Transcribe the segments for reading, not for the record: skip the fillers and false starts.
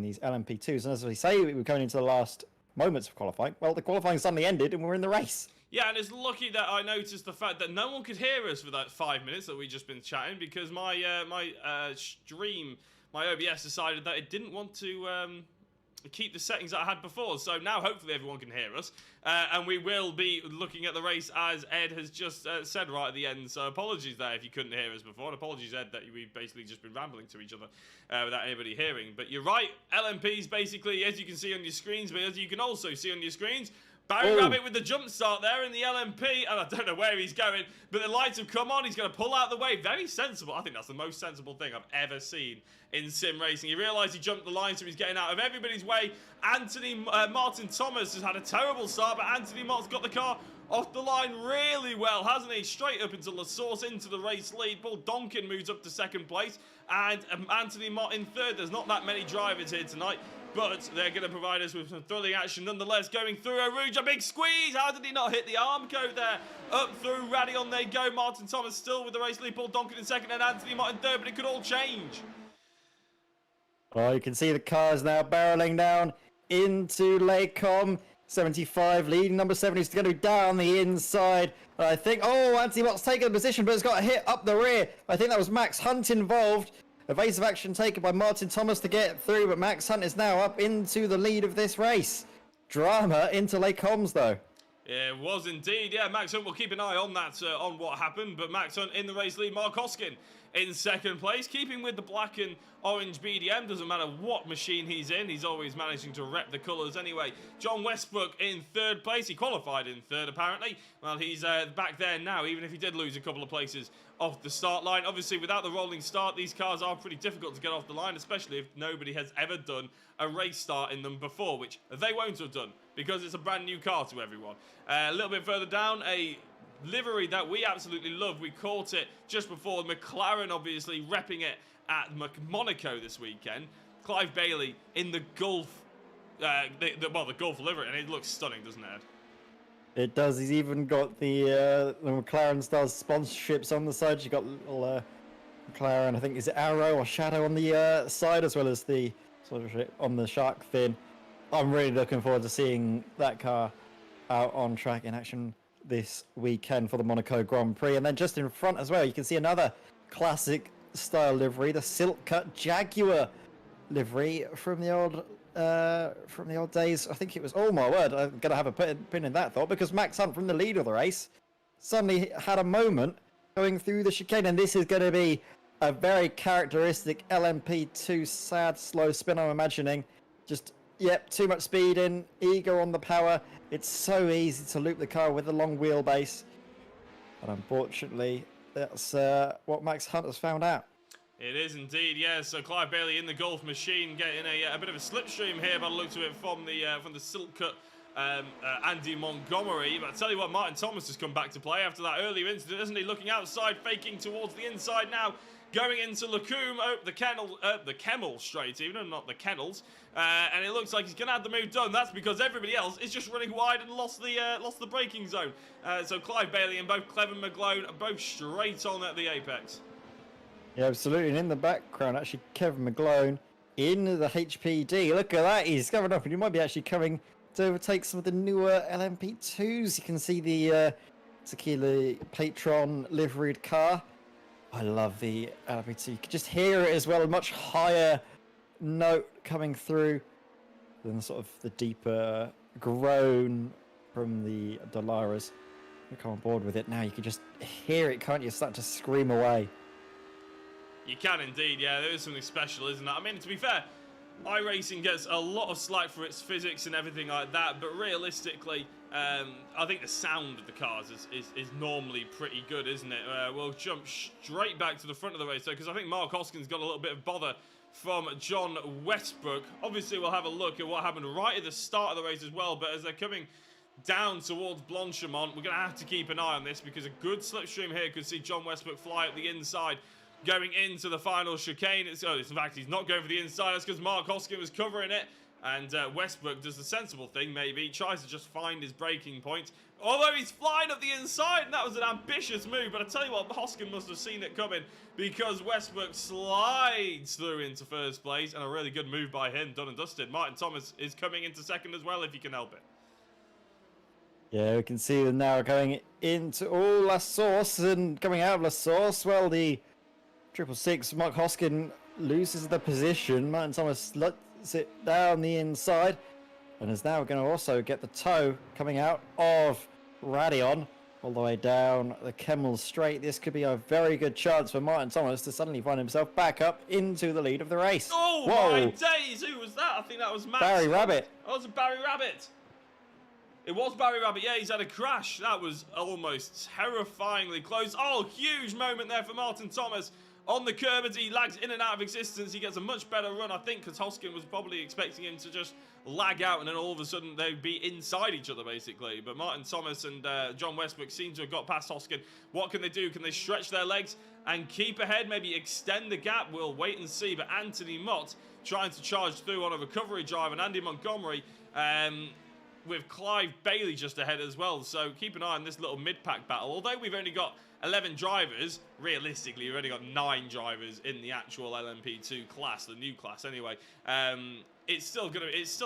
these LMP2s. And as we say, we're going into the last moments of qualifying. Well, the qualifying suddenly ended and we're in the race. Yeah, and it's lucky that I noticed the fact that no one could hear us for that 5 minutes that we just been chatting, because my stream, my OBS decided that it didn't want to keep the settings that I had before. So now hopefully everyone can hear us, and we will be looking at the race as Ed has just said right at the end. So apologies there if you couldn't hear us before, and apologies, Ed, that we've basically just been rambling to each other without anybody hearing. But you're right, LMPs basically, as you can see on your screens, but as you can also see on your screens, Barry Rabbit with the jump start there in the LMP, and I don't know where he's going, but the lights have come on. He's going to pull out the way. Very sensible. I think that's the most sensible thing I've ever seen in sim racing. He realised he jumped the line, so he's getting out of everybody's way. Martin Thomas has had a terrible start, but Anthony Mott's got the car off the line really well, hasn't he? Straight up into La Source, into the race lead. Paul Donkin moves up to second place, and Anthony Mott in third. There's not that many drivers here tonight, but they're going to provide us with some thrilling action nonetheless. Going through Eau Rouge, a big squeeze. How did he not hit the arm coat there? Up through Raidillon they go. Martin Thomas still with the race lead. Paul Donkin in second and Anthony Mott in third, but it could all change. Well, you can see the cars now barreling down into Les Combes. 75 leading number 7 is going to be down the inside. I think, Anthony Mott's taken the position, but it's got a hit up the rear. I think that was Max Hunt involved. Evasive action taken by Martin Thomas to get through, but Max Hunt is now up into the lead of this race. Drama into Les Combes, though. Yeah, it was indeed. Yeah, Max Hunt will keep an eye on that, on what happened. But Max Hunt in the race lead. Mark Hoskin in second place. Keeping with the black and orange BDM. Doesn't matter what machine he's in. He's always managing to rep the colours anyway. John Westbrook in third place. He qualified in third, apparently. Well, he's back there now, even if he did lose a couple of places off the start line. Obviously, without the rolling start, these cars are pretty difficult to get off the line, especially if nobody has ever done a race start in them before, which they won't have done, because it's a brand new car to everyone. A little bit further down, a livery that we absolutely love. We caught it just before. McLaren obviously repping it at Monaco this weekend. Clive Bailey in the Gulf, the Gulf livery, and it looks stunning, doesn't it, Ed? It does. He's even got the McLaren Stars sponsorships on the side. You've got little McLaren, I think, is it Arrow or Shadow on the side, as well as the sort of on the shark fin. I'm really looking forward to seeing that car out on track in action this weekend for the Monaco Grand Prix. And then just in front as well, you can see another classic style livery, the Silk Cut Jaguar livery from the old days. I think it was, oh my word, I'm going to have a pin in that thought, because Max Hunt, from the lead of the race, suddenly had a moment going through the chicane, and this is going to be a very characteristic LMP2 sad slow spin, I'm imagining. Just, yep, too much speed in, eager on the power. It's so easy to loop the car with a long wheelbase, and unfortunately that's what Max Hunt has found out. It is indeed, yeah. So Clive Bailey in the Gulf machine getting a bit of a slipstream here by the looks of it from the Silk Cut Andy Montgomery. But I tell you what, Martin Thomas has come back to play after that earlier incident, isn't he? Looking outside, faking towards the inside now, going into Lacombe, the Kemmel straight even, and not the Kennels. And it looks like he's going to have the move done. That's because everybody else is just running wide and lost the braking zone. So Clive Bailey and both Clevin McGlone are both straight on at the apex. Yeah, absolutely. And in the background, actually, Kevin McGlone in the HPD. Look at that. He's coming up, and he might be actually coming to overtake some of the newer LMP2s. You can see the Tequila Patron liveried car. I love the LMP2. You can just hear it as well. A much higher note coming through than sort of the deeper groan from the Dolaras. You come on board with it now. You can just hear it, can't you? Start to scream away. You can indeed, yeah. There is something special, isn't it? I mean, to be fair, iRacing gets a lot of slack for its physics and everything like that, but realistically, I think the sound of the cars is normally pretty good, isn't it? We'll jump straight back to the front of the race, though, because I think Mark Hoskin's got a little bit of bother from John Westbrook. Obviously, we'll have a look at what happened right at the start of the race as well, but as they're coming down towards Blanchimont, we're going to have to keep an eye on this, because a good slipstream here could see John Westbrook fly up the inside, going into the final chicane. In fact, he's not going for the inside. That's because Mark Hoskin was covering it. And Westbrook does the sensible thing, maybe. Tries to just find his braking point. Although he's flying up the inside, and that was an ambitious move. But I tell you what, Hoskin must have seen it coming because Westbrook slides through into first place, and a really good move by him, done and dusted. Martin Thomas is coming into second as well, if you can help it. Yeah, we can see them now going into La Source, and coming out of La Source, well, the 666 Mark Hoskin loses the position. Martin Thomas lets it down the inside, and is now going to also get the toe coming out of Radion all the way down the Kemmel Straight. This could be a very good chance for Martin Thomas to suddenly find himself back up into the lead of the race. Oh, whoa! My days! Who was that? I think that was Max. Barry Rabbit. Oh, it was Barry Rabbit. It was Barry Rabbit. Yeah, he's had a crash. That was almost terrifyingly close. Oh, huge moment there for Martin Thomas. On the curb as he lags in and out of existence, he gets a much better run, I think, because Hoskin was probably expecting him to just lag out and then all of a sudden they'd be inside each other, basically. But Martin Thomas and John Westbrook seem to have got past Hoskin. What can they do? Can they stretch their legs and keep ahead, maybe extend the gap? We'll wait and see. But Anthony Mott trying to charge through on a recovery drive, and Andy Montgomery with Clive Bailey just ahead as well. So keep an eye on this little mid-pack battle. Although we've only got 11 drivers, realistically we've only got 9 drivers in the actual LMP2 class, the new class anyway. It's still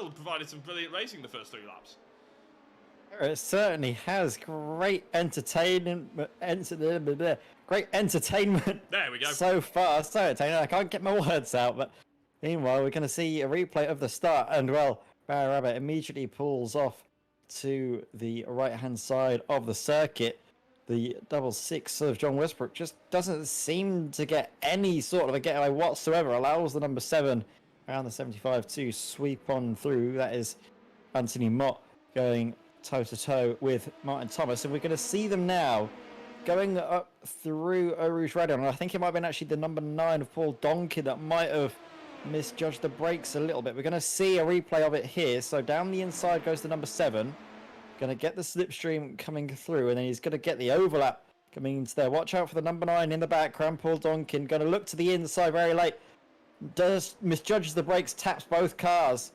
provided some brilliant racing the first 3 laps. It certainly has great entertainment. Great entertainment. There we go. So far, so entertaining. I can't get my words out. But meanwhile, we're going to see a replay of the start, and well, Barry Rabbit immediately pulls off to the right-hand side of the circuit. The 666 of John Westbrook just doesn't seem to get any sort of a getaway whatsoever. Allows the number 7 around the 75 to sweep on through. That is Anthony Mott going toe-to-toe with Martin Thomas. And we're going to see them now going up through Eau Rouge Radion. And I think it might have been actually the number 9 of Paul Donkin that might have misjudged the brakes a little bit. We're going to see a replay of it here. So down the inside goes the number 7. Going to get the slipstream coming through, and then he's going to get the overlap coming into there. Watch out for the number 9 in the background, Paul Donkin. Going to look to the inside very late. Misjudges the brakes, taps both cars.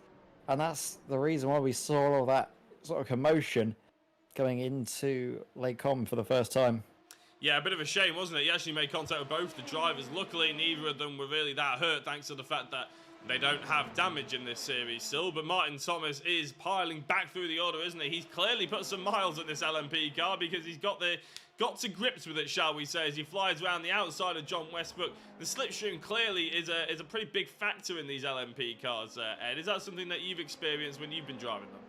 And that's the reason why we saw all of that sort of commotion going into Les Combes for the first time. Yeah, a bit of a shame, wasn't it? He actually made contact with both the drivers. Luckily, neither of them were really that hurt, thanks to the fact that they don't have damage in this series still. But Martin Thomas is piling back through the order, isn't he? He's clearly put some miles on this LMP car because he's got to grips with it, shall we say, as he flies around the outside of John Westbrook. The slipstream clearly is a pretty big factor in these LMP cars, Ed. Is that something that you've experienced when you've been driving them?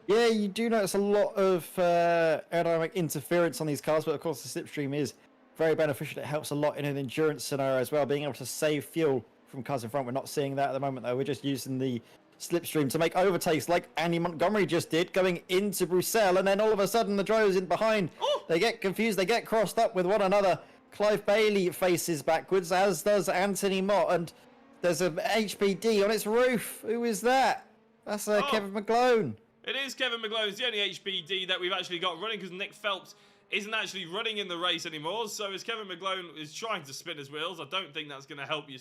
Yeah, you do notice a lot of aerodynamic interference on these cars, but of course the slipstream is very beneficial. It helps a lot in an endurance scenario as well, being able to save fuel from cars in front. We're not seeing that at the moment, though. We're just using the slipstream to make overtakes like Andy Montgomery just did, going into Bruxelles, and then all of a sudden the drivers in behind, they get confused, they get crossed up with one another. Clive Bailey faces backwards, as does Anthony Mott, and there's an HPD on its roof. Who is that? That's Kevin McGlone. It is Kevin McGlone. It's the only HPD that we've actually got running because Nick Phelps isn't actually running in the race anymore. So as Kevin McGlone is trying to spin his wheels, I don't think that's going to help you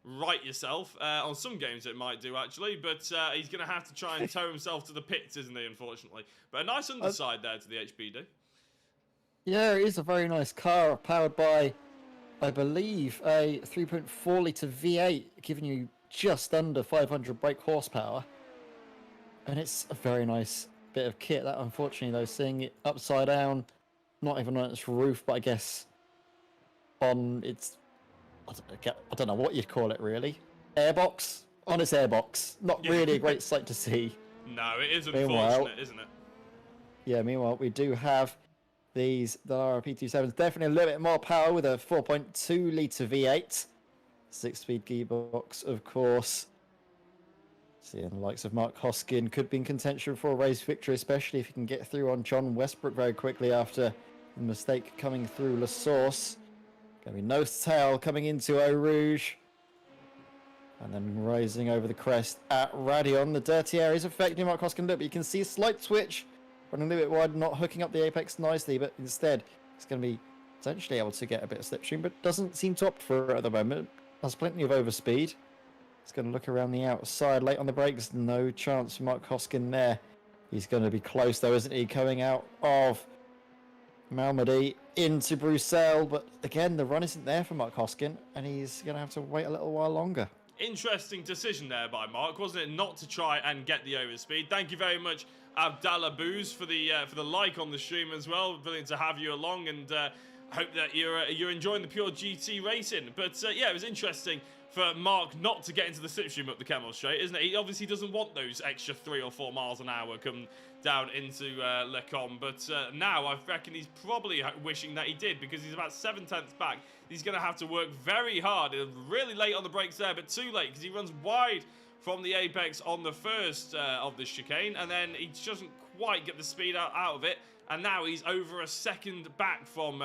right yourself. On some games it might do, actually. But he's going to have to try and tow himself to the pits, isn't he, unfortunately. But a nice underside there to the HPD. Yeah, it is a very nice car, powered by, I believe, a 3.4 litre V8, giving you just under 500 brake horsepower. And it's a very nice bit of kit. That, unfortunately, though, seeing it upside down, not even on its roof, but I guess on its, I don't know what you'd call it, really. Airbox? On its airbox. Not really a great sight to see. No, it is unfortunate, isn't it? Yeah, meanwhile, we do have the RP27s. Definitely a little bit more power with a 4.2 litre V8. 6-speed gearbox, of course. Seeing the likes of Mark Hoskin could be in contention for a race victory, especially if he can get through on John Westbrook very quickly after the mistake coming through La Source. Going to be nose to tail coming into Eau Rouge. And then rising over the crest at Radion. The dirty area is affecting Mark Hoskin a little bit. You can see a slight switch, running a little bit wide, not hooking up the apex nicely, but instead he's going to be potentially able to get a bit of slipstream, but doesn't seem to opt for it at the moment. Has plenty of overspeed. He's going to look around the outside, late on the brakes. No chance for Mark Hoskin there. He's going to be close though, isn't he? Coming out of Malmedy into Bruxelles, but again, the run isn't there for Mark Hoskin, and he's going to have to wait a little while longer. Interesting decision there by Mark, wasn't it, not to try and get the overspeed? Thank you very much, Abdallah Booz, for the like on the stream as well. Brilliant to have you along, and hope that you're enjoying the pure GT racing. But yeah, it was interesting for Mark not to get into the slipstream up the Kemmel Straight, isn't it? He obviously doesn't want those extra 3 or 4 miles an hour come down into Les Combes, but now I reckon he's probably wishing that he did, because he's about 7/10 back. He's going to have to work very hard. Really late on the brakes there, but too late, because he runs wide from the apex on the first of the chicane, and then he doesn't quite get the speed out of it, and now he's over a second back from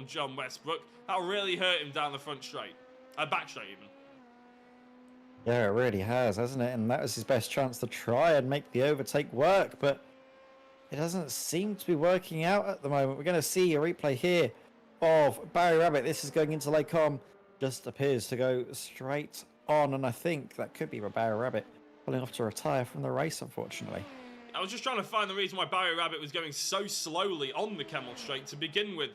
John Westbrook. That'll really hurt him down the front straight, back straight even. Yeah, it really has, hasn't it? And that was his best chance to try and make the overtake work, but it doesn't seem to be working out at the moment. We're going to see a replay here of Barry Rabbit. This is going into Les Combes. Just appears to go straight on, and I think that could be Barry Rabbit pulling off to retire from the race, unfortunately. I was just trying to find the reason why Barry Rabbit was going so slowly on the Kemmel Straight to begin with.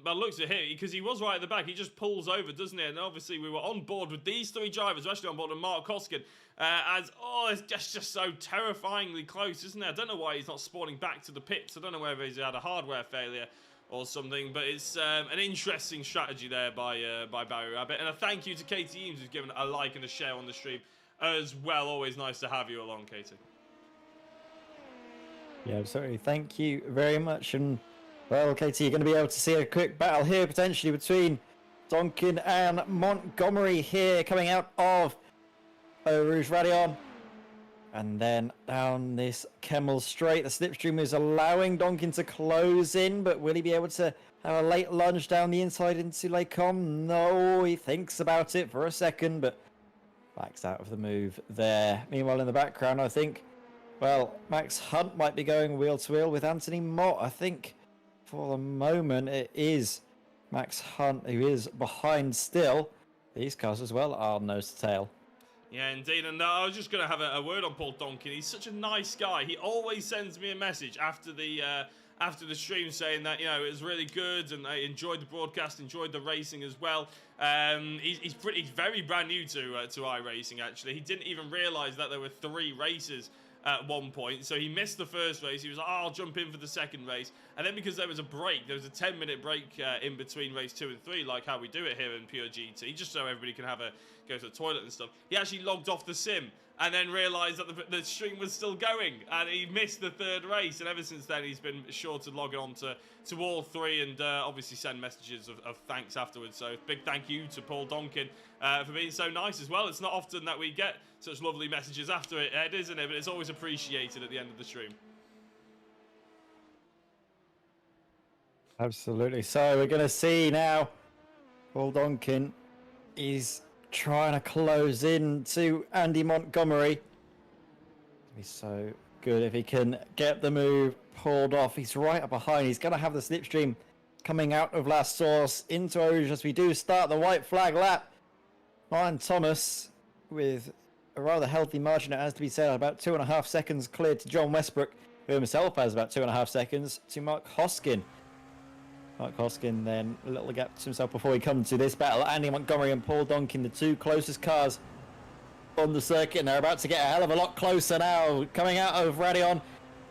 But looks at him, because he was right at the back. He just pulls over, doesn't he? And obviously we were on board with these 3 drivers, especially on board with Mark Hoskin. It's just so terrifyingly close, isn't it? I don't know why he's not spawning back to the pits. I don't know whether he's had a hardware failure or something, but it's an interesting strategy there by Barry Rabbit. And a thank you to Katie Eames, who's given a like and a share on the stream as well. Always nice to have you along, Katie. Yeah, absolutely. Thank you very much. And well, Katie, you're going to be able to see a quick battle here potentially between Donkin and Montgomery here coming out of Eau Rouge Radion. And then down this Kemmel Straight, the slipstream is allowing Donkin to close in, but will he be able to have a late lunge down the inside into Les Combes? No, he thinks about it for a second, but backs out of the move there. Meanwhile, in the background, I think, well, Max Hunt might be going wheel to wheel with Anthony Mott. I think for the moment it is Max Hunt who is behind still. These cars as well are nose to tail. Yeah, indeed, and I was just going to have a word on Paul Donkin. He's such a nice guy. He always sends me a message after the stream saying that, you know, it was really good and I enjoyed the broadcast, enjoyed the racing as well. He's very brand new to iRacing, actually. He didn't even realise that there were 3 races at one point, so he missed the first race. He was like, oh, I'll jump in for the second race, and then because there was a break, there was a 10-minute break in between race 2 and 3, like how we do it here in Pure GT, just so everybody can go to the toilet and stuff. He actually logged off the sim and then realised that the stream was still going, and he missed the 3rd race, and ever since then he's been sure to log on to all 3 and obviously send messages of thanks afterwards. So big thank you to Paul Donkin for being so nice as well. It's not often that we get such lovely messages after it, Ed, isn't it? But it's always appreciated at the end of the stream. Absolutely. So we're going to see now Paul Donkin is trying to close in to Andy Montgomery. It'd be so good if he can get the move pulled off. He's right up behind. He's going to have the slipstream coming out of La Source into Eau Rouge as we do start the white flag lap. Ryan Thomas with a rather healthy margin, it has to be said, about 2.5 seconds cleared to John Westbrook, who himself has about 2.5 seconds to Mark Hoskin. Mark Hoskin then a little gap to himself before we come to this battle. Andy Montgomery and Paul Donkin, the 2 closest cars on the circuit, and they're about to get a hell of a lot closer now. Coming out of Radion,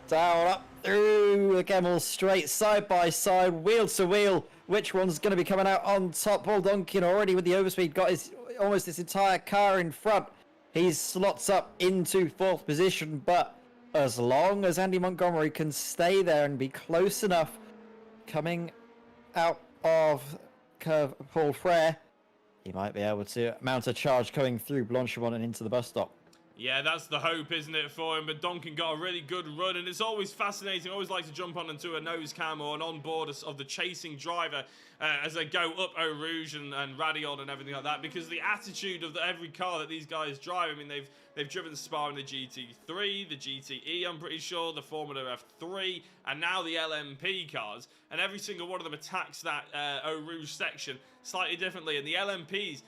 down up through the Kemmel Straight, side by side, wheel to wheel. Which one's going to be coming out on top? Paul Donkin already with the overspeed got almost his entire car in front. He slots up into 4th position, but as long as Andy Montgomery can stay there and be close enough coming out of curve Paul Frere, he might be able to mount a charge coming through Blanchimont and into the bus stop. Yeah, that's the hope, isn't it, for him? But Donkin got a really good run, and it's always fascinating. I always like to jump on into a nose cam or an onboard of the chasing driver as they go up Eau Rouge and Radion and everything like that, because the attitude of every car that these guys drive, I mean, they've driven Spa in the GT3, the GTE, I'm pretty sure, the Formula F3, and now the LMP cars, and every single one of them attacks that Eau Rouge section slightly differently. And the LMPs,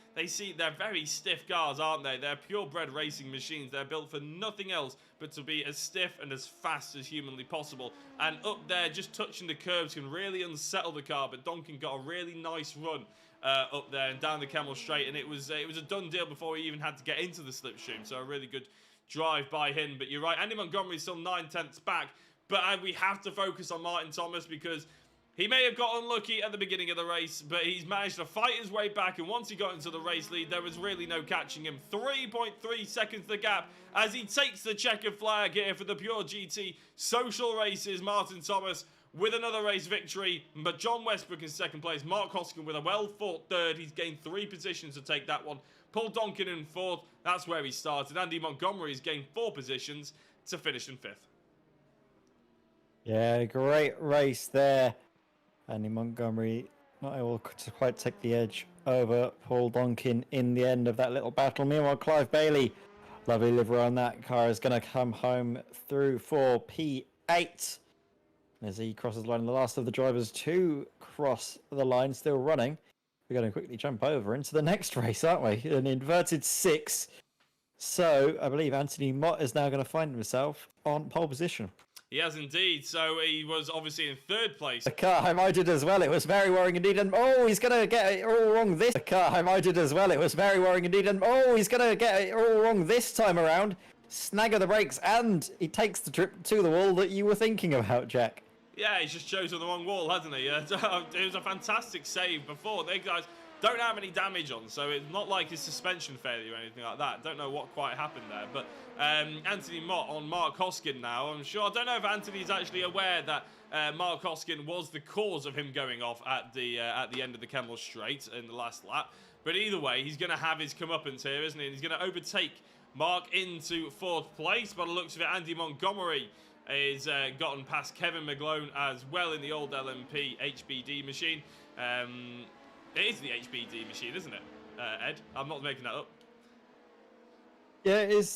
they're very stiff cars, aren't they? They're purebred racing machines. They're built for nothing else but to be as stiff and as fast as humanly possible. And up there, just touching the curbs can really unsettle the car, but Donkin got a really nice run up there and down the Kemmel Straight, and it was a done deal before he even had to get into the slipstream. So a really good drive by him. But you're right, Andy Montgomery's still 9/10ths back, but we have to focus on Martin Thomas, because he may have got unlucky at the beginning of the race, but he's managed to fight his way back, and once he got into the race lead, there was really no catching him. 3.3 seconds the gap as he takes the checkered flag here for the Pure GT Social Races. Martin Thomas with another race victory, but John Westbrook in second place. Mark Hoskin with a well-fought third. He's gained 3 positions to take that one. Paul Donkin in fourth. That's where he started. Andy Montgomery's gained 4 positions to finish in 5th. Yeah, great race there. Andy Montgomery not able to quite take the edge over Paul Donkin in the end of that little battle. Meanwhile, Clive Bailey, lovely livery on that car, is going to come home through for P8 as he crosses the line. The last of the drivers to cross the line, still running. We're going to quickly jump over into the next race, aren't we? An inverted 6. So I believe Anthony Mott is now going to find himself on pole position. He has indeed. So he was obviously in 3rd place. The car highlighted as well. It was very worrying indeed. And he's going to get it all wrong this. The car highlighted as well. It was very worrying indeed. And he's going to get it all wrong this time around. Snag of the brakes, and he takes the trip to the wall that you were thinking about, Jack. Yeah, he just chose on the wrong wall, hasn't he? It was a fantastic save before. They guys don't have any damage on, so it's not like his suspension failure or anything like that. Don't know what quite happened there, but Anthony Mott on Mark Hoskin now. I'm sure. I don't know if Anthony's actually aware that Mark Hoskin was the cause of him going off at the end of the Kemmel Straight in the last lap. But either way, he's going to have his comeuppance here, isn't he? And he's going to overtake Mark into 4th place. By the looks of it, Andy Montgomery is gotten past Kevin McGlone as well in the old LMP HBD machine. It is the HBD machine, isn't it, Ed? I'm not making that up. Yeah, it is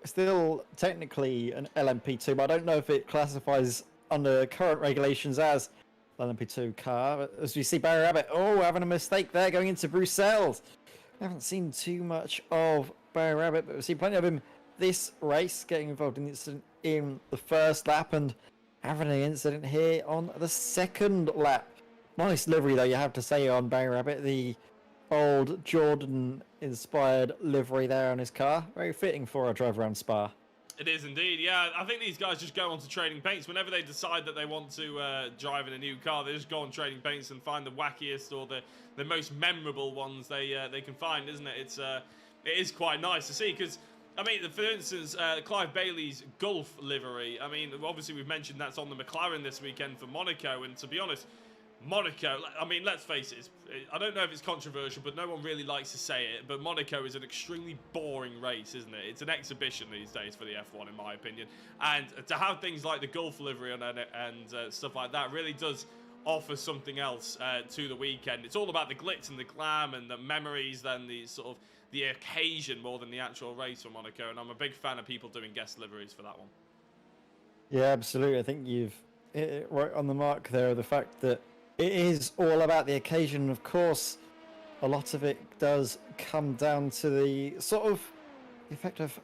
still technically an LMP2, but I don't know if it classifies under current regulations as an LMP2 car. But as we see Barry Rabbit, having a mistake there going into Bruxelles. I haven't seen too much of Barry Rabbit, but we've seen plenty of him this race, getting involved in the incident in the 1st lap and having an incident here on the 2nd lap. Nice livery, though, you have to say, on Barry Rabbit. The old Jordan-inspired livery there on his car. Very fitting for a drive around Spa. It is indeed, yeah. I think these guys just go on to Trading Paints. Whenever they decide that they want to drive in a new car, they just go on Trading Paints and find the wackiest or the most memorable ones they can find, isn't it? It is quite nice to see, because I mean, for instance, Clive Bailey's Gulf livery. I mean, obviously we've mentioned that's on the McLaren this weekend for Monaco, and to be honest, Monaco, I mean, let's face it, I don't know if it's controversial, but no one really likes to say it, but Monaco is an extremely boring race, isn't it? It's an exhibition these days for the F1, in my opinion. And to have things like the Gulf livery and stuff like that really does offer something else to the weekend. It's all about the glitz and the glam and the memories than the sort of the occasion more than the actual race for Monaco, and I'm a big fan of people doing guest liveries for that one. Yeah, absolutely. I think you've hit it right on the mark there, the fact that it is all about the occasion. Of course, a lot of it does come down to the sort of effect of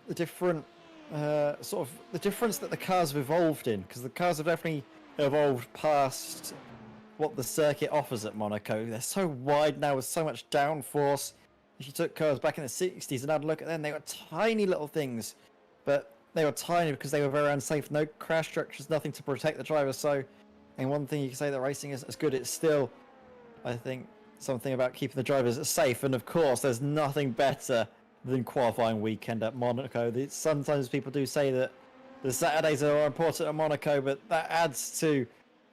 the different sort of the difference that the cars have evolved in, because the cars have definitely evolved past what the circuit offers at Monaco. They're so wide now with so much downforce. If you took cars back in the 60s and had a look at them, they were tiny little things, but they were tiny because they were very unsafe. No crash structures, nothing to protect the driver. So, and one thing you can say that racing is as good, it's still, I think, something about keeping the drivers safe. And of course, there's nothing better than qualifying weekend at Monaco. Sometimes people do say that the Saturdays are important at Monaco, but that adds to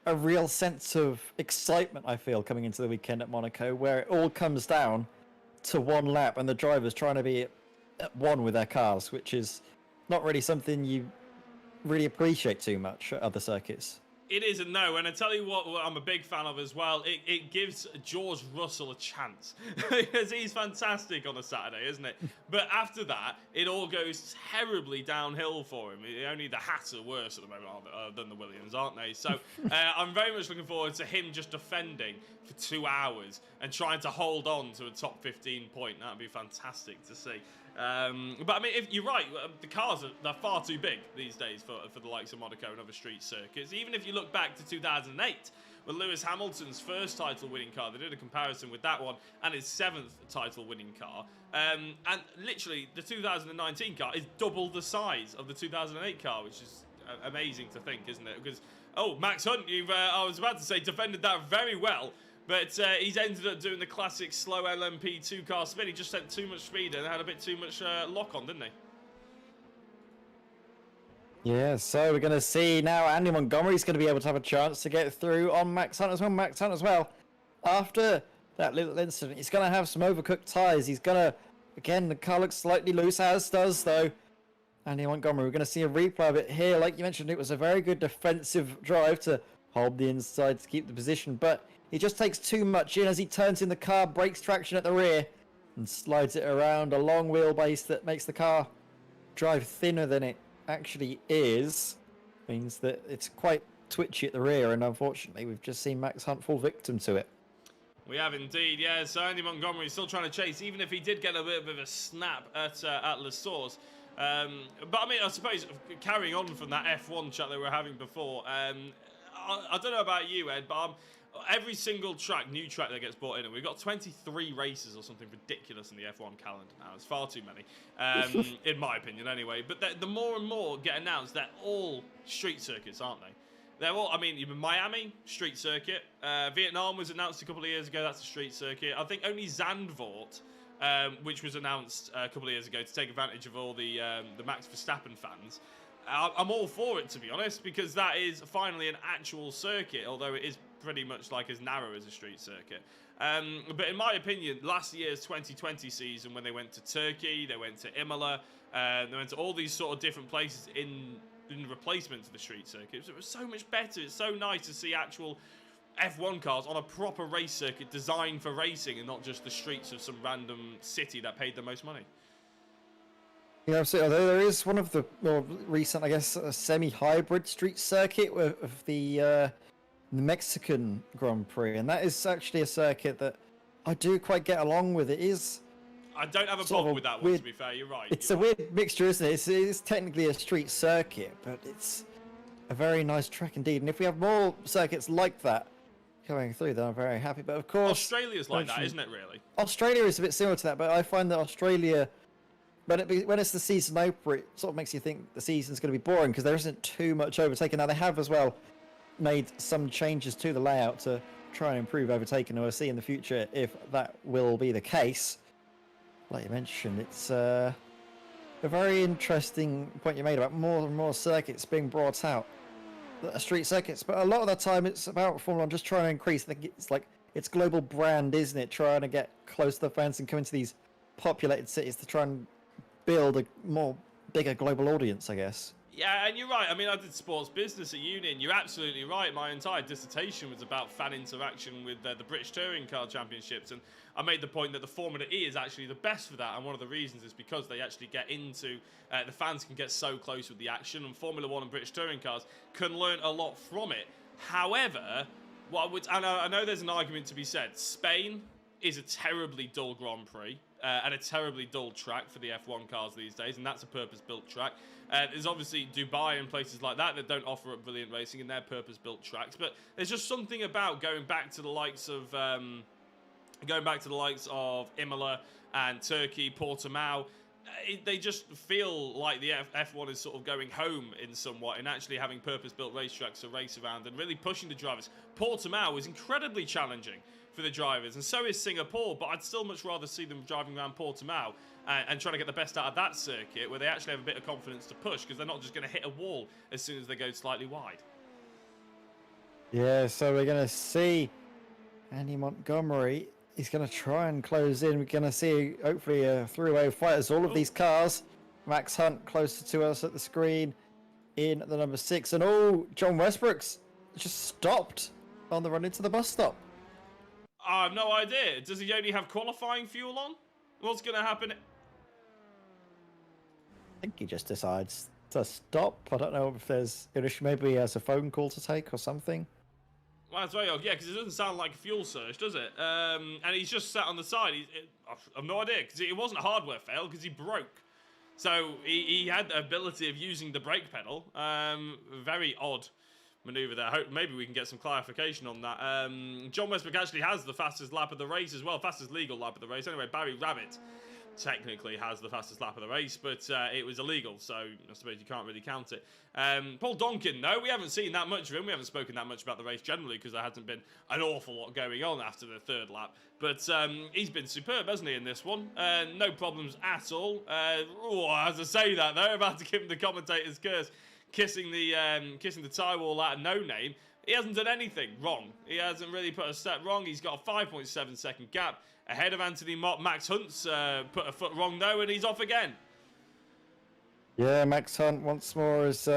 a real sense of excitement, I feel, coming into the weekend at Monaco, where it all comes down to one lap and the drivers trying to be at one with their cars, which is not really something you really appreciate too much at other circuits. It isn't, no, and I tell you what I'm a big fan of as well. It gives George Russell a chance because he's fantastic on a Saturday, isn't it? But after that, it all goes terribly downhill for him. Only the Haas are worse at the moment than the Williams, aren't they? So I'm very much looking forward to him just defending for 2 hours and trying to hold on to a top 15 point. That would be fantastic to see. But I mean, if you're right, the cars they're far too big these days for the likes of Monaco and other street circuits. Even if you look back to 2008, with Lewis Hamilton's first title-winning car, they did a comparison with that one and his 7th title-winning car. And literally, the 2019 car is double the size of the 2008 car, which is amazing to think, isn't it? Because Max Hunt, I was about to say, defended that very well. But he's ended up doing the classic slow LMP 2-car spin. He just sent too much speed and had a bit too much lock on, didn't he? Yeah, so we're going to see now Andy Montgomery's going to be able to have a chance to get through on Max Hunt as well. Max Hunt as well, after that little incident, he's going to have some overcooked tyres. He's going to, again, the car looks slightly loose, as does, though, Andy Montgomery. We're going to see a replay of it here. Like you mentioned, it was a very good defensive drive to hold the inside to keep the position, but he just takes too much in as he turns in the car, breaks traction at the rear, and slides it around a long wheelbase that makes the car drive thinner than it actually is. Means that it's quite twitchy at the rear, and unfortunately we've just seen Max Hunt fall victim to it. We have indeed, yeah. So Andy Montgomery is still trying to chase, even if he did get a bit of a snap at La Source. But I mean, I suppose carrying on from that F1 chat that we were having before, I don't know about you, Ed, but every single new track that gets brought in, and we've got 23 races or something ridiculous in the F1 calendar now. It's far too many, in my opinion, anyway. But the more and more get announced, they're all street circuits, aren't they? They're all, I mean, even Miami, street circuit. Vietnam was announced a couple of years ago. That's a street circuit. I think only Zandvoort, which was announced a couple of years ago to take advantage of all the Max Verstappen fans. I'm all for it, to be honest, because that is finally an actual circuit, although it is pretty much like as narrow as a street circuit. But in my opinion, last year's 2020 season, when they went to Turkey, they went to Imola, they went to all these sort of different places in replacement to the street circuit, it was so much better. It's so nice to see actual F1 cars on a proper race circuit designed for racing and not just the streets of some random city that paid the most money. Yeah, absolutely. Although there is one of the more recent, I guess, semi-hybrid street circuit of the Mexican Grand Prix, and that is actually a circuit that I do quite get along with. It is. I don't have a problem with that one, to be fair. You're right. It's a weird mixture, isn't it? It's technically a street circuit, but it's a very nice track indeed. And if we have more circuits like that going through, then I'm very happy. But of course, Australia's like that, isn't it? Really? Australia is a bit similar to that, but I find that Australia, when it's the season opener, it sort of makes you think the season's going to be boring because there isn't too much overtaking. Now they have as well made some changes to the layout to try and improve overtaking, and we'll see in the future if that will be the case. Like you mentioned, it's a very interesting point you made about more and more circuits being brought out, street circuits. But a lot of the time, it's about Formula 1 just trying to increase. I think it's like it's global brand, isn't it? Trying to get close to the fans and come into these populated cities to try and build a more bigger global audience, I guess. Yeah, and you're right. I mean, I did sports business at uni, and you're absolutely right. My entire dissertation was about fan interaction with the British Touring Car Championships, and I made the point that the Formula E is actually the best for that, and one of the reasons is because they actually get into, the fans can get so close with the action, and Formula 1 and British Touring Cars can learn a lot from it. However, I know there's an argument to be said. Spain is a terribly dull Grand Prix. And a terribly dull track for the F1 cars these days, and that's a purpose-built track. There's obviously Dubai and places like that don't offer up brilliant racing in their purpose-built tracks, but there's just something about going back to the likes of Imola and Turkey, Portimao. They just feel like the F1 is sort of going home in somewhat, and actually having purpose-built racetracks to race around and really pushing the drivers. Portimao is incredibly challenging for the drivers, and so is Singapore, but I'd still much rather see them driving around Portimao and trying to get the best out of that circuit, where they actually have a bit of confidence to push, because they're not just going to hit a wall as soon as they go slightly wide. Yeah, so we're going to see Andy Montgomery. He's going to try and close in. We're going to see, hopefully, a three-way fight as all of these cars. Max Hunt closer to us at the screen in the number 6. And John Westbrook's just stopped on the run into the bus stop. I have no idea. Does he only have qualifying fuel on? What's going to happen? I think he just decides to stop. I don't know if there's maybe he has a phone call to take or something. Well, that's very odd, yeah, because it doesn't sound like a fuel surge, does it? And he's just sat on the side. I've no idea, because it wasn't a hardware fail, because he broke. So he had the ability of using the brake pedal. Very odd maneuver there. Maybe we can get some clarification on that. John Westbrook actually has the fastest lap of the race as well, fastest legal lap of the race. Anyway, Barry Rabbit technically has the fastest lap of the race, but it was illegal, so I suppose you can't really count it. Paul Donkin, no, we haven't seen that much of him. We haven't spoken that much about the race generally because there hasn't been an awful lot going on after the third lap. But he's been superb, hasn't he, in this one? No problems at all. As I say that, though, about to give him the commentator's curse, kissing the tie wall out of No Name. He hasn't done anything wrong. He hasn't really put a step wrong. He's got a 5.7 second gap ahead of Anthony Mott. Max Hunt's put a foot wrong though, and he's off again. Yeah, Max Hunt once more is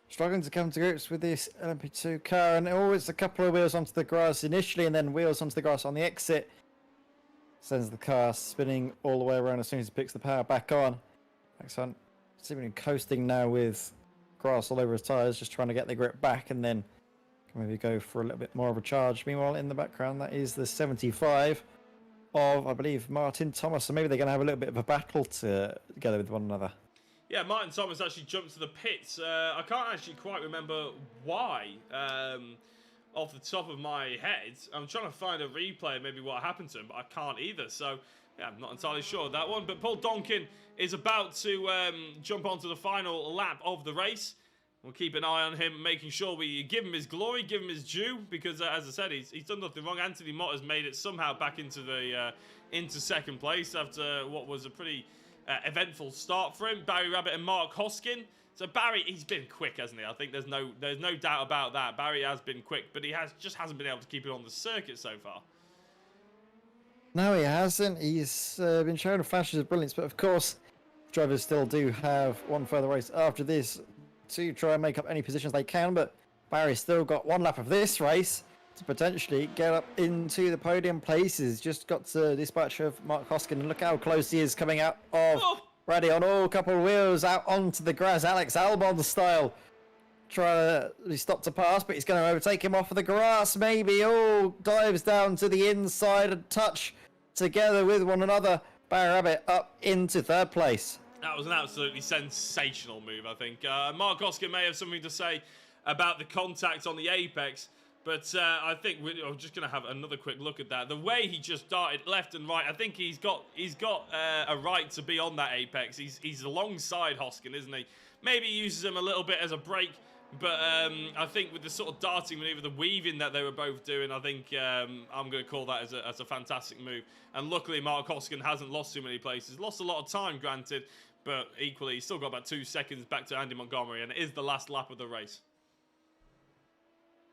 struggling to come to grips with this LMP2 car, and always a couple of wheels onto the grass initially, and then wheels onto the grass on the exit. Sends the car spinning all the way around as soon as he picks the power back on. Max Hunt seemingly coasting now with grass all over his tyres, just trying to get the grip back, and then maybe go for a little bit more of a charge. Meanwhile, in the background, that is the 75 of, I believe, Martin Thomas. So maybe they're going to have a little bit of a battle together with one another. Yeah, Martin Thomas actually jumped to the pits. I can't actually quite remember why off the top of my head. I'm trying to find a replay, maybe what happened to him, but I can't either. So, yeah, I'm not entirely sure of that one. But Paul Donkin is about to jump onto the final lap of the race. We'll keep an eye on him, making sure we give him his glory, give him his due, because as I said, he's done nothing wrong. Anthony Mott has made it somehow back into the into second place after what was a pretty eventful start for him. Barry Rabbit and Mark Hoskin. So Barry, he's been quick, hasn't he? I think there's no doubt about that. Barry has been quick, but he hasn't been able to keep it on the circuit so far. No, he hasn't. He's been showing flashes of brilliance, but of course, drivers still do have one further race after this to try and make up any positions they can, but Barry's still got one lap of this race to potentially get up into the podium places. Just got to dispatch of Mark Hoskin, and look how close he is coming out of Radion. Oh, a couple of wheels out onto the grass, Alex Albon style. Trying to stop to pass, but he's going to overtake him off of the grass, maybe. Oh, dives down to the inside and touch together with one another. Barry Rabbit up into third place. That was an absolutely sensational move, I think. Mark Hoskin may have something to say about the contact on the apex, but I think I'm just going to have another quick look at that. The way he just darted left and right, I think he's got a right to be on that apex. He's alongside Hoskin, isn't he? Maybe he uses him a little bit as a brake, but I think with the sort of darting maneuver, the weaving that they were both doing, I think I'm going to call that as a fantastic move. And luckily, Mark Hoskin hasn't lost too many places. Lost a lot of time, granted, but equally, he's still got about 2 seconds back to Andy Montgomery, and it is the last lap of the race.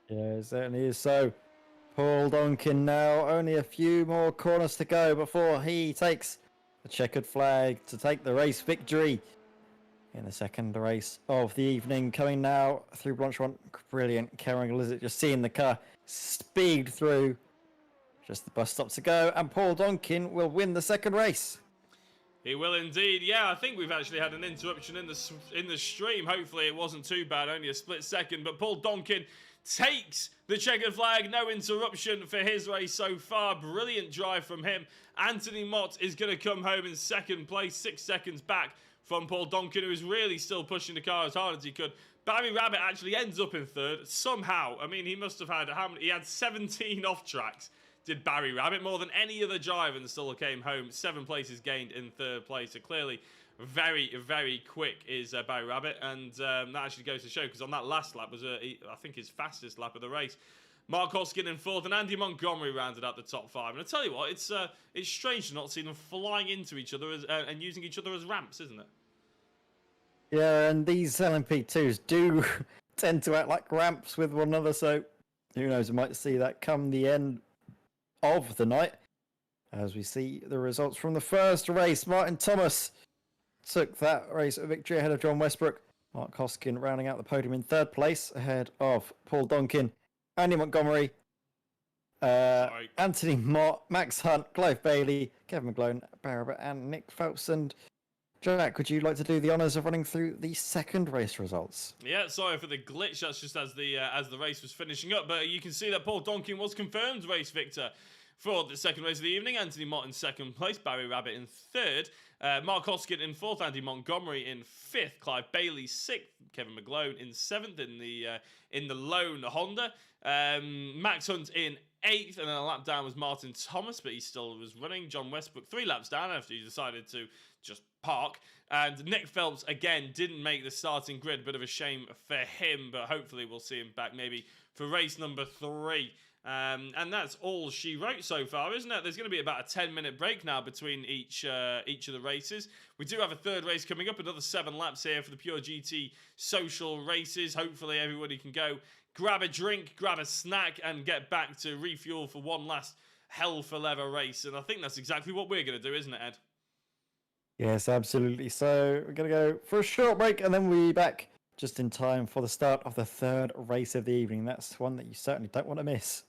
Yeah, it certainly is. So, Paul Donkin now, only a few more corners to go before he takes the checkered flag to take the race victory in the second race of the evening. Coming now through Blanchard. Brilliant. Karen Lizard just seeing the car speed through. Just the bus stop to go, and Paul Donkin will win the second race. He will indeed. Yeah, I think we've actually had an interruption in the stream. Hopefully it wasn't too bad, only a split second. But Paul Donkin takes the checkered flag. No interruption for his race so far. Brilliant drive from him. Anthony Mott is going to come home in second place, 6 seconds back from Paul Donkin, who is really still pushing the car as hard as he could. Barry Rabbit actually ends up in third somehow. I mean, he must have had he had 17 off tracks. Did Barry Rabbit, more than any other driver, and still came home 7 places gained in third place. So clearly very, very quick is Barry Rabbit, and that actually goes to show, because on that last lap was I think his fastest lap of the race. Mark Hoskin in fourth, and Andy Montgomery rounded out the top 5. And I tell you what, it's strange to not see them flying into each other and using each other as ramps, isn't it? Yeah, and these LMP2s do tend to act like ramps with one another, so who knows, we might see that come the end of the night. As we see the results from the first race, Martin Thomas took that race victory ahead of John Westbrook. Mark Hoskin rounding out the podium in third place ahead of Paul Donkin, Andy Montgomery, Anthony Mott, Max Hunt, Clive Bailey, Kevin McGlone, Barrett, and Nick Phelps. And Jack, would you like to do the honours of running through the second race results? Yeah, sorry for the glitch. That's just as the race was finishing up. But you can see that Paul Donkin was confirmed race victor for the second race of the evening. Anthony Mott in second place, Barry Rabbit in third, Mark Hoskin in fourth, Andy Montgomery in fifth, Clive Bailey sixth, Kevin McGlone in seventh in the lone Honda, Max Hunt in eighth, and then a lap down was Martin Thomas, but he still was running. John Westbrook 3 laps down after he decided to just park. And Nick Phelps, again, didn't make the starting grid. Bit of a shame for him, but hopefully we'll see him back maybe for race number 3. And that's all she wrote so far, isn't it? There's going to be about a 10-minute break now between each of the races. We do have a third race coming up, another 7 laps here for the Pure GT social races. Hopefully everybody can go grab a drink, grab a snack, and get back to refuel for one last hell for leather race. And I think that's exactly what we're going to do, isn't it, Ed? Yes, absolutely. So we're going to go for a short break, and then we'll be back just in time for the start of the third race of the evening. That's one that you certainly don't want to miss.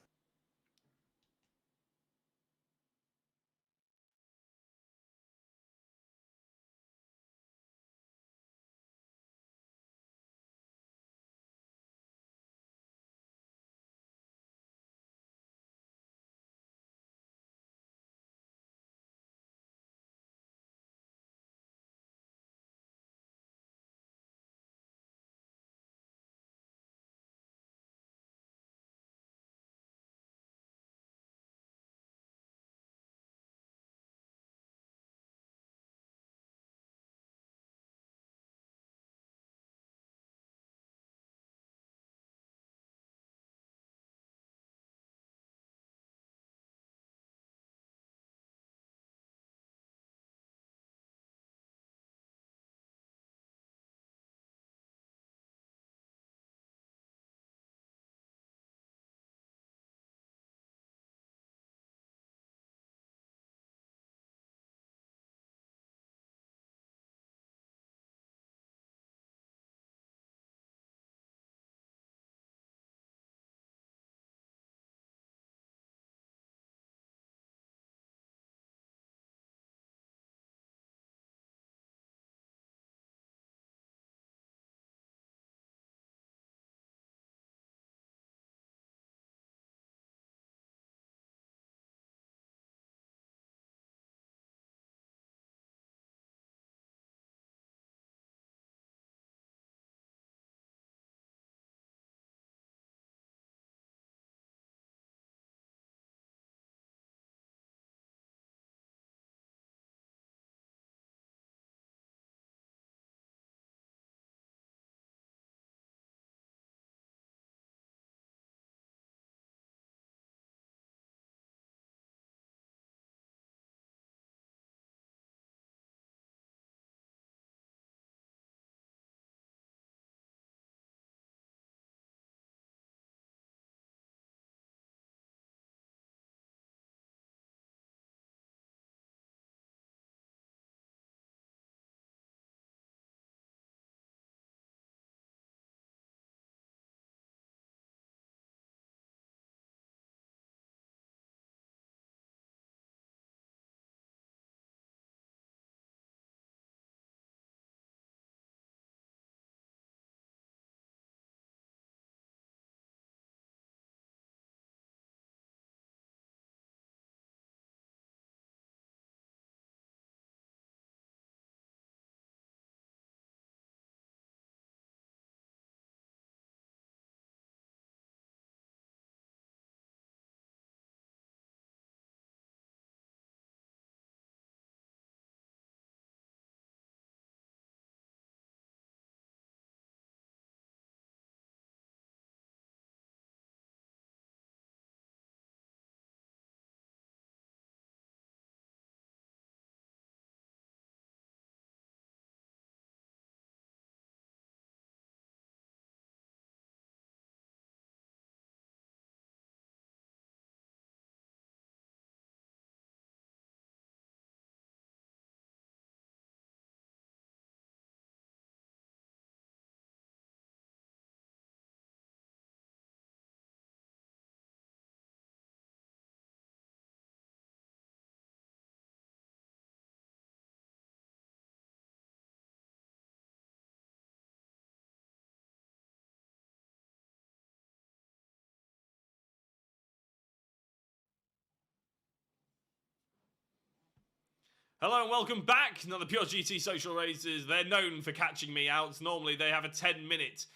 Hello and welcome back. Now the Pure GT Social Races, they're known for catching me out. Normally they have a 10 minutes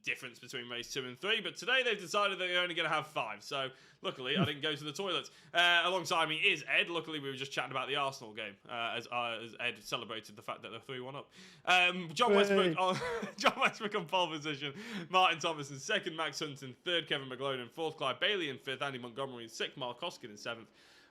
difference between race 2 and 3, but today they've decided they're only going to have 5. So luckily I didn't go to the toilet. Alongside me is Ed. Luckily we were just chatting about the Arsenal game as Ed celebrated the fact that they're 3-1 up. John Westbrook on pole position, Martin Thomas in second, Max Hunt in third, Kevin McGlone in fourth, Clive Bailey in fifth, Andy Montgomery in sixth, Mark Hoskin in seventh,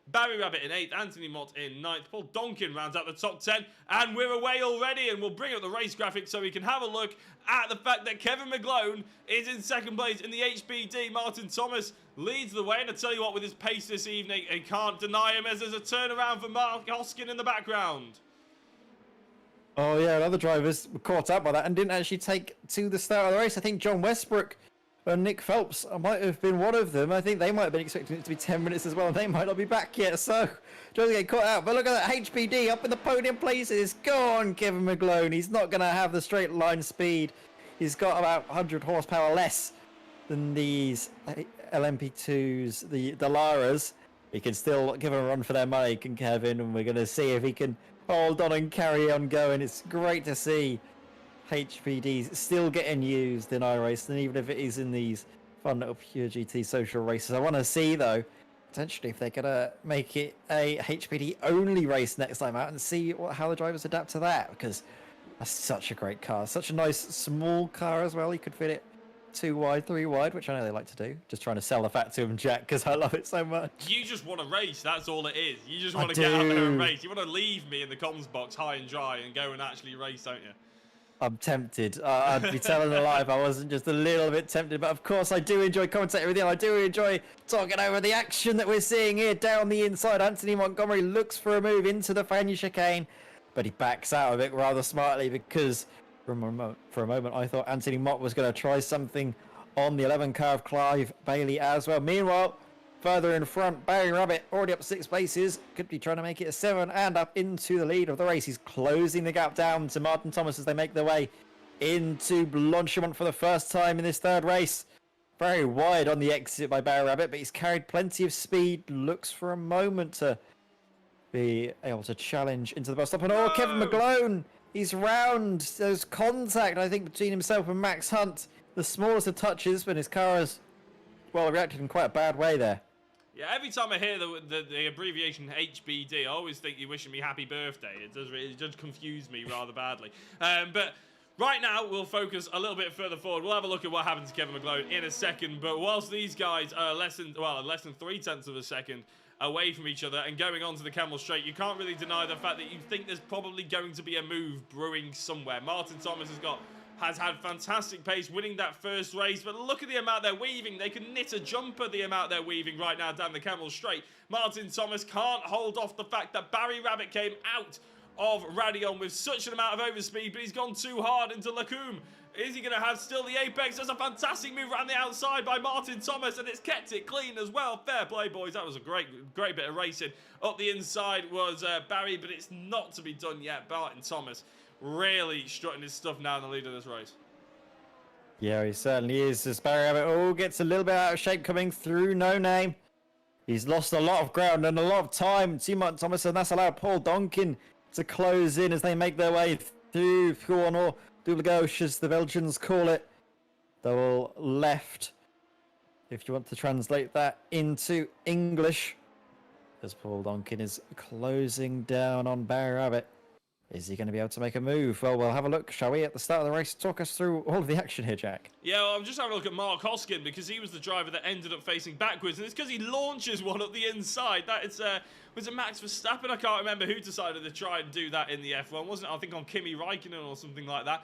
Barry Rabbit in 8th, Anthony Mott in 9th, Paul Donkin rounds out the top 10, and we're away already, and we'll bring up the race graphic so we can have a look at the fact that Kevin McGlone is in second place in the HBD. Martin Thomas leads the way, and I tell you what, with his pace this evening, you can't deny him as there's a turnaround for Mark Hoskin in the background. Oh yeah, other drivers were caught up by that and didn't actually take to the start of the race. I think John Westbrook and Nick Phelps might have been one of them. I think they might have been expecting it to be 10 minutes as well, and they might not be back yet, so don't get caught out. But look at that HBD up in the podium places. Go on, Kevin McGlone. He's not going to have the straight line speed. He's got about 100 horsepower less than these LMP2s, the Laras. He can still give them a run for their money, can Kevin, and we're going to see if he can hold on and carry on going. It's great to see HPDs still getting used in iRace, and even if it is in these fun little Pure GT social races. I want to see, though, potentially if they're going to make it a HPD only race next time out and see how the drivers adapt to that, because that's such a great car. Such a nice small car as well. You could fit it 2 wide, 3 wide, which I know they like to do. Just trying to sell the fact to him, Jack, because I love it so much. You just want to race, that's all it is. You just want to get out there and race. You want to leave me in the comms box high and dry and go and actually race, don't you? I'm tempted. I'd be telling a lie if I wasn't just a little bit tempted. But of course, I do enjoy commentating with you. I do enjoy talking over the action that we're seeing here down the inside. Anthony Montgomery looks for a move into the Fania chicane, but he backs out of it rather smartly because for a moment I thought Anthony Mott was going to try something on the 11 car of Clive Bailey as well. Meanwhile, further in front, Barry Rabbit already up 6 places, could be trying to make it a 7 and up into the lead of the race. He's closing the gap down to Martin Thomas as they make their way into Blanchimont for the first time in this third race. Very wide on the exit by Barry Rabbit, but he's carried plenty of speed. Looks for a moment to be able to challenge into the bus stop. And oh, Kevin McGlone, he's round. There's contact, I think, between himself and Max Hunt. The smallest of touches, but his car has, well, reacted in quite a bad way there. Yeah, every time I hear the abbreviation HBD, I always think you're wishing me happy birthday. It does confuse me rather badly. But right now, we'll focus a little bit further forward. We'll have a look at what happened to Kevin McGlone in a second. But whilst these guys are less than 0.3 of a second away from each other and going on to the Camel Straight, you can't really deny the fact that you think there's probably going to be a move brewing somewhere. Martin Thomas has had fantastic pace winning that first race, but look at the amount they're weaving. They can knit a jumper the amount they're weaving right now down the Camel Straight. Martin Thomas can't hold off the fact that Barry Rabbit came out of Radion with such an amount of overspeed, but he's gone too hard into Lacombe. Is he going to have still the apex? There's a fantastic move around the outside by Martin Thomas, and it's kept it clean as well. Fair play, boys. That was a great bit of racing. Up the inside was Barry, but it's not to be done yet. Martin Thomas really strutting his stuff now in the lead of this race. Yeah, he certainly is. As Barry Rabbit gets a little bit out of shape coming through No Name. He's lost a lot of ground and a lot of time to Martin Thomas, and that's allowed Paul Donkin to close in as they make their way through Cornwall. Double gauche, as the Belgians call it. Double left, if you want to translate that into English. As Paul Donkin is closing down on Barry Rabbit. Is he going to be able to make a move? Well, we'll have a look, shall we, at the start of the race. Talk us through all of the action here, Jack. Yeah, well, I'm just having a look at Mark Hoskin because he was the driver that ended up facing backwards, and it's because he launches one up the inside. That is, was it Max Verstappen? I can't remember who decided to try and do that in the F1, wasn't it? I think on Kimi Raikkonen or something like that.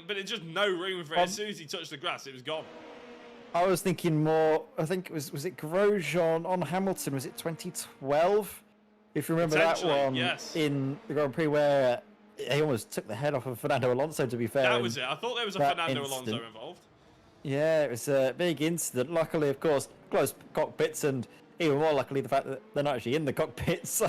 But it's just no room for it. As soon as he touched the grass, it was gone. I was thinking more, I think it was it Grosjean on Hamilton? Was it 2012? If you remember that one, yes. In the Grand Prix where he almost took the head off of Fernando Alonso, to be fair. That was it. I thought there was a Fernando Alonso involved. Yeah, it was a big incident. Luckily, of course, close cockpits, and even more luckily the fact that they're not actually in the cockpit, so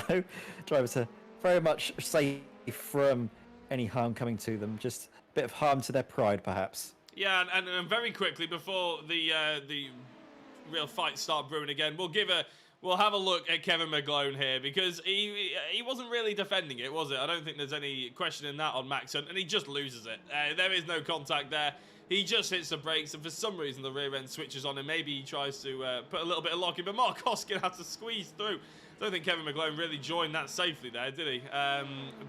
drivers are very much safe from any harm coming to them. Just a bit of harm to their pride, perhaps. Yeah, and very quickly, before the real fights start brewing again, we'll give a We'll have a look at Kevin McGlone here because he wasn't really defending it, was it? I don't think there's any question in that on Max Hunt, and he just loses it. There is no contact there. He just hits the brakes, and for some reason the rear end switches on, and maybe he tries to put a little bit of lock in, but Mark Hoskin had to squeeze through. I don't think Kevin McGlone really joined that safely there, did he?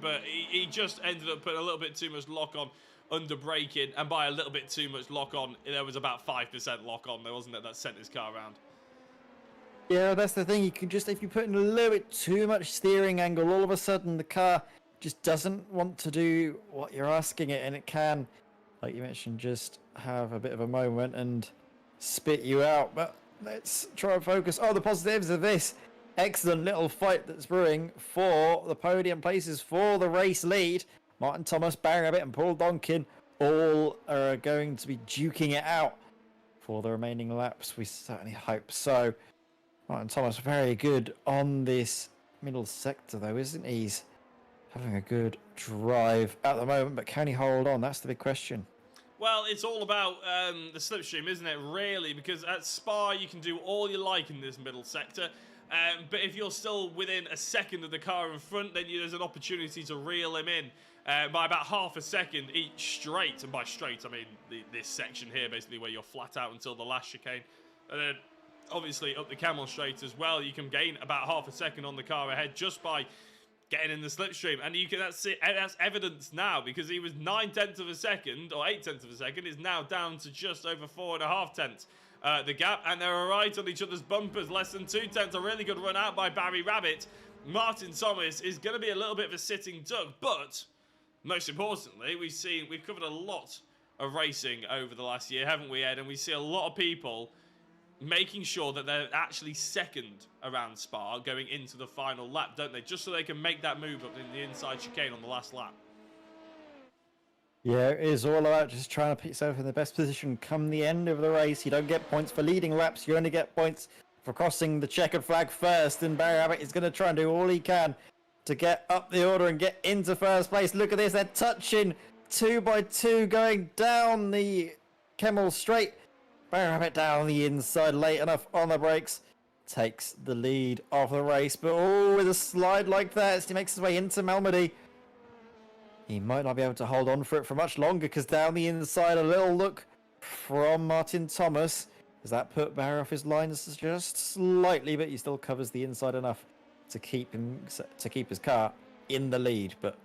But he just ended up putting a little bit too much lock on under braking, and by a little bit too much lock on, there was about 5% lock on there, wasn't it, that sent his car around. Yeah, that's the thing. You can just, if you put in a little bit too much steering angle, all of a sudden the car just doesn't want to do what you're asking it, and it can, like you mentioned, just have a bit of a moment and spit you out. But let's try and focus on the positives of this excellent little fight that's brewing for the podium places for the race lead. Martin Thomas, Barry Rabbit, and Paul Donkin all are going to be duking it out for the remaining laps. We certainly hope so. Martin Thomas very good on this middle sector though, isn't he? He's having a good drive at the moment, but can he hold on? That's the big question. Well, it's all about the slipstream, isn't it, really? Because at Spa, you can do all you like in this middle sector. But if you're still within a second of the car in front, then there's an opportunity to reel him in by about half a second each straight. And by straight, I mean this section here, basically, where you're flat out until the last chicane. And then, obviously, up the Camel Straight as well, you can gain about half a second on the car ahead just by getting in the slipstream. And you can that's evidence now, because he was 9/10 of a second, or 8/10 of a second, is now down to just over 4.5 tenths. The gap, and they're right on each other's bumpers, less than 2 tenths. A really good run out by Barry Rabbit. Martin Thomas is going to be a little bit of a sitting duck, but most importantly, we've covered a lot of racing over the last year, haven't we, Ed? And we see a lot of people making sure that they're actually second around Spa going into the final lap, don't they? Just so they can make that move up in the inside chicane on the last lap. Yeah, it is all about just trying to put yourself in the best position come the end of the race. You don't get points for leading laps. You only get points for crossing the checkered flag first. And Barry Abbott is going to try and do all he can to get up the order and get into first place. Look at this. They're touching 2 by 2 going down the Camel Straight. Barry Abbott down the inside late enough on the brakes. Takes the lead of the race. But oh, with a slide like that as he makes his way into Malmedy. He might not be able to hold on for it for much longer, because down the inside, a little look from Martin Thomas. Does that put Barry off his lines just slightly, but he still covers the inside enough to keep his car in the lead. But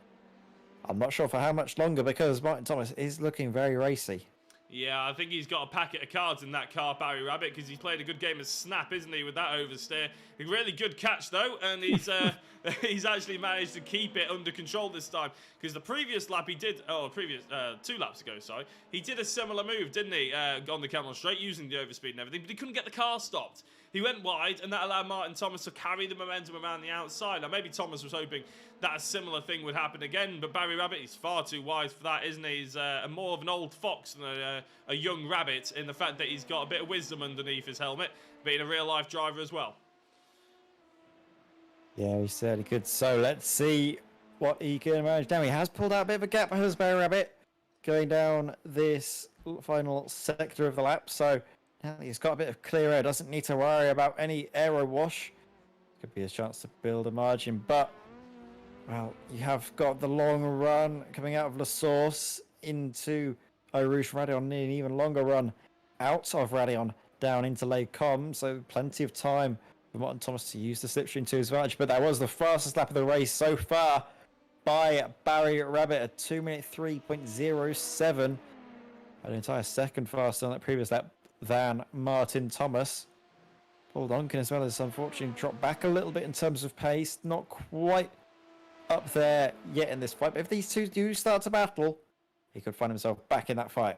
I'm not sure for how much longer, because Martin Thomas is looking very racy. Yeah, I think he's got a packet of cards in that car, Barry Rabbit, because he's played a good game of snap, isn't he, with that oversteer. A really good catch, though, and he's he's actually managed to keep it under control this time. Because the previous lap he did, 2 laps ago, sorry, he did a similar move, didn't he, on the Camel Straight, using the overspeed and everything, but he couldn't get the car stopped. He went wide, and that allowed Martin Thomas to carry the momentum around the outside. Now, maybe Thomas was hoping that a similar thing would happen again, but Barry Rabbit, he's far too wise for that, isn't he? He's more of an old fox than a young rabbit, in the fact that he's got a bit of wisdom underneath his helmet, being a real-life driver as well. Yeah, he certainly could. So let's see what he can manage. Now, he has pulled out a bit of a gap behind his Barry Rabbit going down this final sector of the lap. So now he's got a bit of clear air, doesn't need to worry about any aero wash. Could be his chance to build a margin, but well, you have got the long run coming out of La Source into Eau Rouge Raidillon, an even longer run out of Raidillon down into Les Combes, so plenty of time for Martin Thomas to use the slipstream to his advantage. But that was the fastest lap of the race so far by Barry Rabbit, a 2-minute 3.07, an entire second faster on that previous lap than Martin Thomas. Paul Donkin as well has unfortunately dropped back a little bit in terms of pace, not quite up there yet in this fight, but if these two do start to battle, he could find himself back in that fight.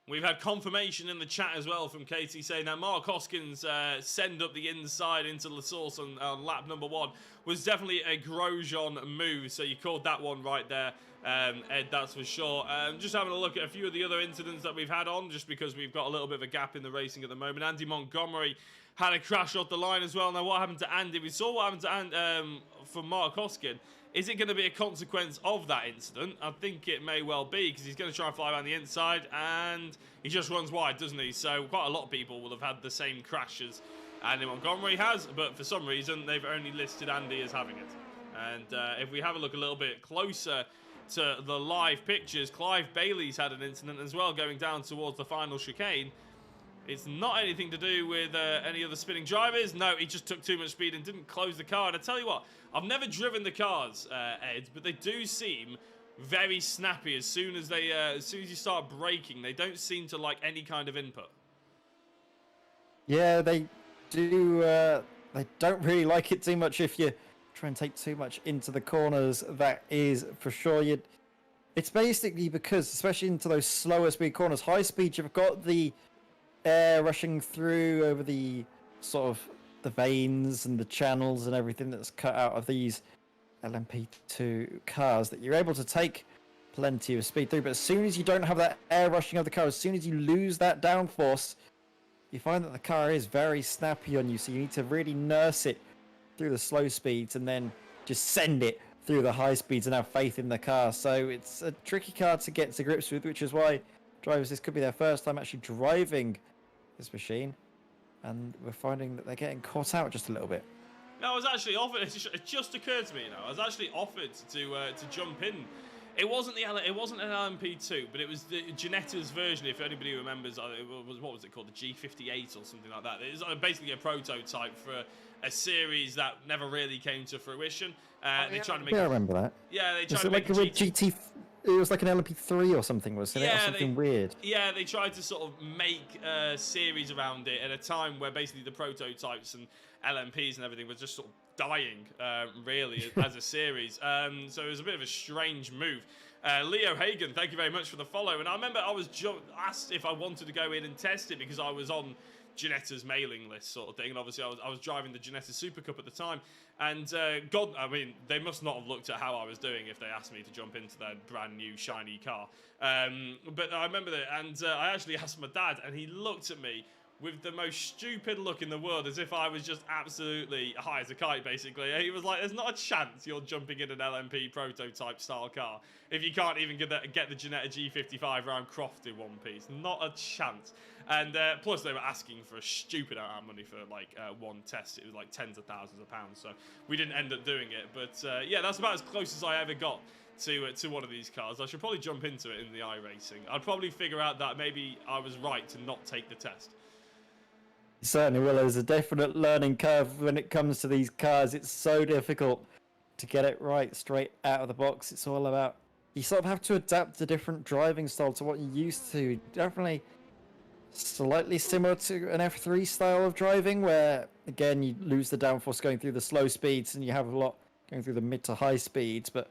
We've had confirmation in the chat as well from Katie saying that Mark Hoskins' send up the inside into La Source on lap number 1 was definitely a Grosjean move, so you called that one right there, Ed, that's for sure. Just having a look at a few of the other incidents that we've had on, just because we've got a little bit of a gap in the racing at the moment. Andy Montgomery had a crash off the line as well. Now, what happened to Andy? We saw what happened to from Mark Hoskin. Is it going to be a consequence of that incident? I think it may well be, because he's going to try and fly around the inside, and he just runs wide, doesn't he? So quite a lot of people will have had the same crashes Andy Montgomery has, but for some reason they've only listed Andy as having it. And if we have a look a little bit closer to the live pictures, Clive Bailey's had an incident as well going down towards the final chicane. It's not anything to do with any of the spinning drivers. No, he just took too much speed and didn't close the car. And I tell you what, I've never driven the cars, Ed, but they do seem very snappy as soon as you start braking. They don't seem to like any kind of input. Yeah, they do. They don't really like it too much if you try and take too much into the corners. That is for sure. It's basically because, especially into those slower speed corners, high speed, you've got the air rushing through over the sort of the veins and the channels and everything that's cut out of these LMP2 cars that you're able to take plenty of speed through. But as soon as you don't have that air rushing of the car, as soon as you lose that downforce, you find that the car is very snappy on you. So you need to really nurse it through the slow speeds and then just send it through the high speeds and have faith in the car. So it's a tricky car to get to grips with, which is why drivers, this could be their first time actually driving this machine, and we're finding that they're getting caught out just a little bit. No, I was actually offered. It just occurred to me, I was actually offered to jump in. It wasn't an LMP2, but it was the Ginetta's version. If anybody remembers, what was it called, the G58 or something like that. It was basically a prototype for a series that never really came to fruition. They tried to make. Yeah, I remember that. Yeah, they tried was to it make like a GT. It was like an LMP3 or something, wasn't it? Yeah, or something weird. Yeah, they tried to sort of make a series around it at a time where basically the prototypes and LMPs and everything was just sort of dying, really, as a series. So it was a bit of a strange move. Leo Hagen, thank you very much for the follow. And I remember I was asked if I wanted to go in and test it because I was on Ginetta's mailing list sort of thing, and obviously I was driving the Ginetta Super Cup at the time, and they must not have looked at how I was doing if they asked me to jump into their brand new shiny car. But I remember that, and I actually asked my dad, and he looked at me with the most stupid look in the world, as if I was just absolutely high as a kite, basically. He was like, there's not a chance you're jumping in an LMP prototype style car if you can't even get the Ginetta G55 round Croft in one piece. Not a chance. And plus they were asking for a stupid amount of money for like one test. It was like tens of thousands of pounds, so we didn't end up doing it. But yeah, that's about as close as I ever got to one of these cars. I should probably jump into it in the iRacing. I'd probably figure out that maybe I was right to not take the test. Certainly will. There's a definite learning curve when it comes to these cars. It's so difficult to get it right straight out of the box. It's all about, you sort of have to adapt a different driving style to what you're used to. Definitely slightly similar to an F3 style of driving, where again you lose the downforce going through the slow speeds and you have a lot going through the mid to high speeds, but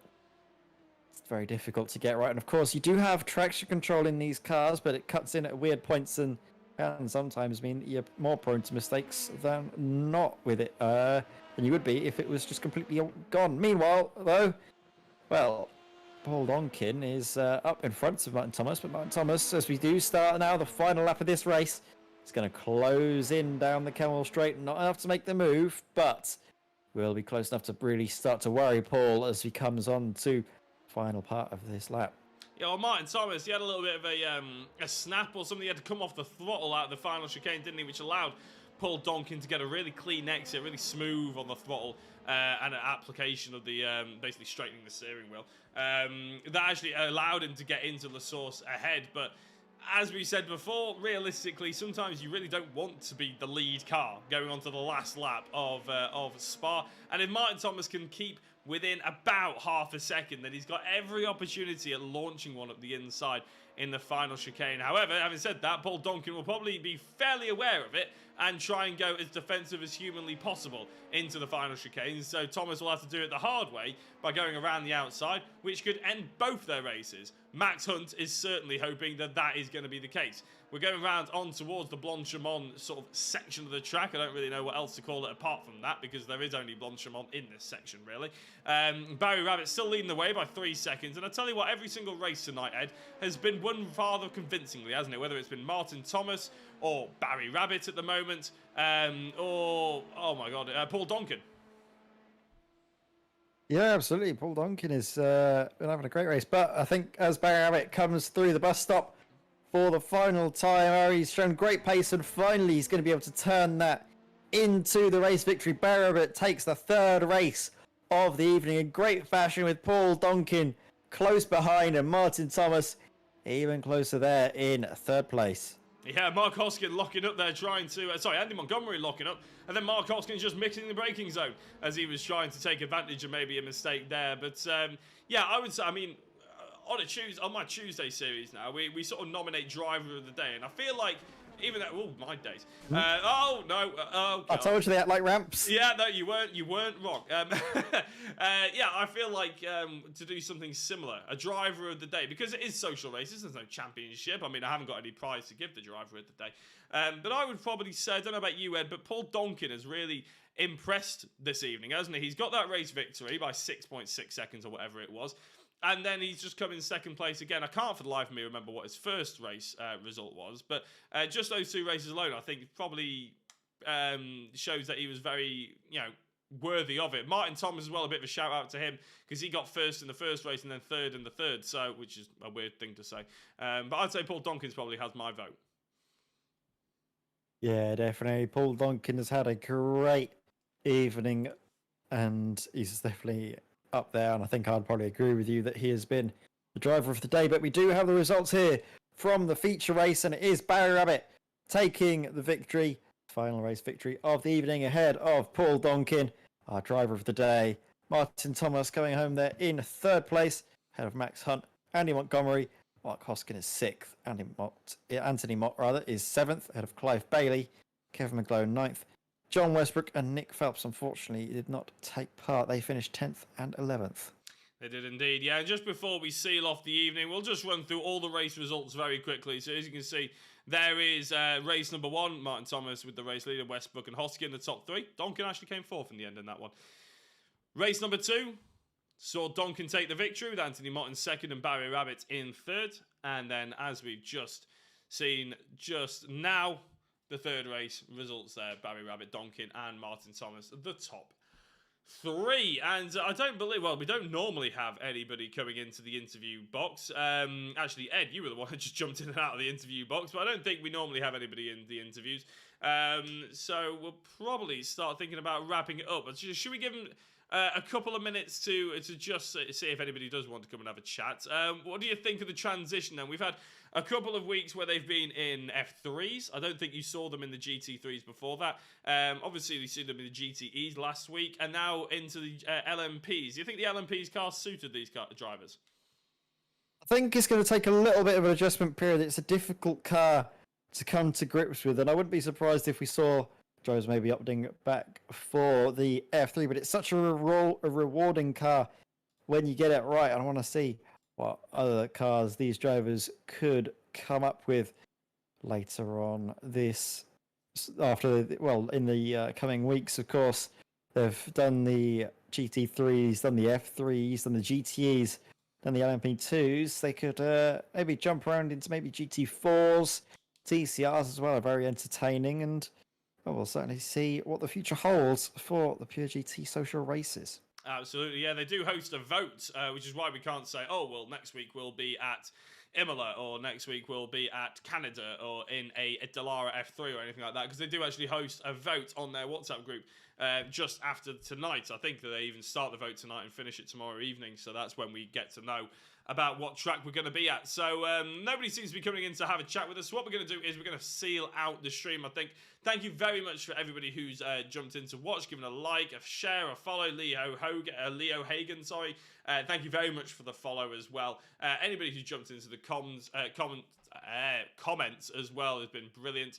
it's very difficult to get right. And of course you do have traction control in these cars, but it cuts in at weird points and can sometimes mean you're more prone to mistakes than not with it, than you would be if it was just completely gone. Meanwhile, though, well, Paul Donkin is up in front of Martin Thomas, but Martin Thomas, as we do start now the final lap of this race, is going to close in down the Kemmel Straight. Not enough to make the move, but will be close enough to really start to worry Paul as he comes on to the final part of this lap. Yeah, well, Martin Thomas, he had a little bit of a snap or something. He had to come off the throttle out of the final chicane, didn't he? Which allowed Paul Donkin to get a really clean exit, really smooth on the throttle, and an application of the basically straightening the steering wheel. That actually allowed him to get into La Source ahead. But as we said before, realistically, sometimes you really don't want to be the lead car going on to the last lap of Spa. And if Martin Thomas can keep within about half a second, then he's got every opportunity at launching one up the inside in the final chicane. However, having said that, Paul Donkin will probably be fairly aware of it and try and go as defensive as humanly possible into the final chicane. So Thomas will have to do it the hard way by going around the outside, which could end both their races. Max Hunt is certainly hoping that that is going to be the case. We're going round on towards the Blanchimont sort of section of the track. I don't really know what else to call it apart from that, because there is only Blanchimont in this section, really. Barry Rabbit still leading the way by 3 seconds. And I tell you what, every single race tonight, Ed, has been won rather convincingly, hasn't it? Whether it's been Martin Thomas or Barry Rabbit at the moment, or, oh my God, Paul Donkin. Yeah, absolutely. Paul Donkin is been having a great race. But I think as Barry Rabbit comes through the bus stop for the final time, he's shown great pace, and finally he's going to be able to turn that into the race victory. Barry Rabbit takes the third race of the evening in great fashion, with Paul Donkin close behind and Martin Thomas even closer there in third place. Yeah, Mark Hoskin locking up there, trying to... Andy Montgomery locking up. And then Mark Hoskin just mixing the braking zone as he was trying to take advantage of maybe a mistake there. But, yeah, I would say, I mean, on my Tuesday series now, we sort of nominate driver of the day. And I feel like, even that... Oh, my days. Oh, no. Oh, God. I told you they act like ramps. Yeah, no, you weren't wrong. Yeah, I feel like to do something similar, a driver of the day, because it is social races. There's no championship. I mean, I haven't got any prize to give the driver of the day. But I would probably say, I don't know about you, Ed, but Paul Donkin has really impressed this evening, hasn't he? He's got that race victory by 6.6 seconds or whatever it was. And then he's just come in second place again. I can't for the life of me remember what his first race result was. But just those two races alone, I think probably shows that he was very, worthy of it. Martin Thomas as well, a bit of a shout out to him, because he got first in the first race and then third in the third, so which is a weird thing to say. But I'd say Paul Donkins probably has my vote. Yeah, definitely. Paul Donkin has had a great evening, and he's definitely up there, and I think I'd probably agree with you that he has been the driver of the day. But we do have the results here from the feature race, and it is Barry Rabbit taking the victory, final race victory of the evening, ahead of Paul Donkin, our driver of the day. Martin Thomas coming home there in third place, ahead of Max Hunt. Andy Montgomery, Mark Hoskin is sixth. Anthony Mott is seventh, ahead of Clive Bailey. Kevin McGlone ninth. John Westbrook and Nick Phelps, unfortunately, did not take part. They finished 10th and 11th. They did indeed, yeah. And just before we seal off the evening, we'll just run through all the race results very quickly. So as you can see, there is race number 1, Martin Thomas with the race leader, Westbrook and Hoskin in the top 3. Donkin actually came 4th in the end in that one. Race number 2 saw Donkin take the victory with Anthony Mott in 2nd and Barry Rabbit in 3rd. And then, as we've just seen just now, the 3rd race results there, Barry Rabbit, Donkin and Martin Thomas, the top 3. And I don't believe, well, we don't normally have anybody coming into the interview box. Actually, Ed, you were the one who just jumped in and out of the interview box, but I don't think we normally have anybody in the interviews. So we'll probably start thinking about wrapping it up. But should we give them a couple of minutes to just see if anybody does want to come and have a chat? What do you think of the transition then? We've had a couple of weeks where they've been in F3s. I don't think you saw them in the GT3s before that. Obviously, you see them in the GTEs last week, and now into the LMPs. Do you think the LMPs car suited these drivers? I think it's going to take a little bit of an adjustment period. It's a difficult car to come to grips with, and I wouldn't be surprised if we saw drivers maybe opting back for the F3, but it's such a rewarding car when you get it right. I want to see what other cars these drivers could come up with later on this, in the coming weeks, of course. They've done the GT3s, done the F3s, done the GTEs, done the LMP2s. They could maybe jump around into maybe GT4s, TCRs as well, are very entertaining, and we'll certainly see what the future holds for the Pure GT social races. Absolutely, yeah. They do host a vote, which is why we can't say, oh, well, next week we'll be at Imola, or next week we'll be at Canada, or in a Dallara F3 or anything like that, because they do actually host a vote on their WhatsApp group just after tonight. I think that they even start the vote tonight and finish it tomorrow evening, so that's when we get to know about what track we're going to be at. So nobody seems to be coming in to have a chat with us. So what we're going to do is we're going to seal out the stream, I think. Thank you very much for everybody who's jumped in to watch, given a like, a share, a follow. Leo Hagen, sorry. Thank you very much for the follow as well. Anybody who's jumped into the comments as well has been brilliant.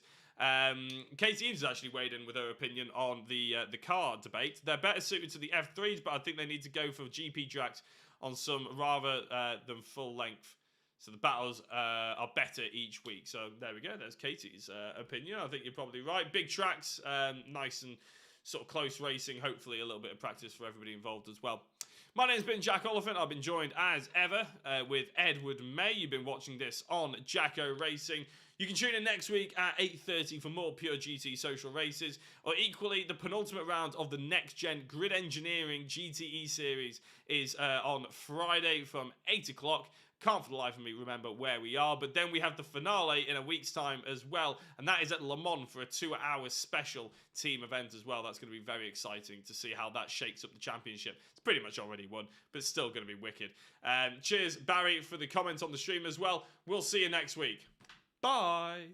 Katie Eames has actually weighed in with her opinion on the car debate. They're better suited to the F3s, but I think they need to go for GP tracks on some rather than full length. So the battles are better each week. So there we go. There's Katie's opinion. I think you're probably right. Big tracks, nice and sort of close racing. Hopefully a little bit of practice for everybody involved as well. My name's been Jack Oliphant. I've been joined as ever with Edward May. You've been watching this on Jacko Racing. You can tune in next week at 8:30 for more Pure GT social races, or equally, the penultimate round of the Next Gen Grid Engineering GTE series is on Friday from 8 o'clock. Can't for the life of me remember where we are. But then we have the finale in a week's time as well. And that is at Le Mans for a 2-hour special team event as well. That's going to be very exciting to see how that shakes up the championship. It's pretty much already won, but it's still going to be wicked. Cheers, Barry, for the comments on the stream as well. We'll see you next week. Bye.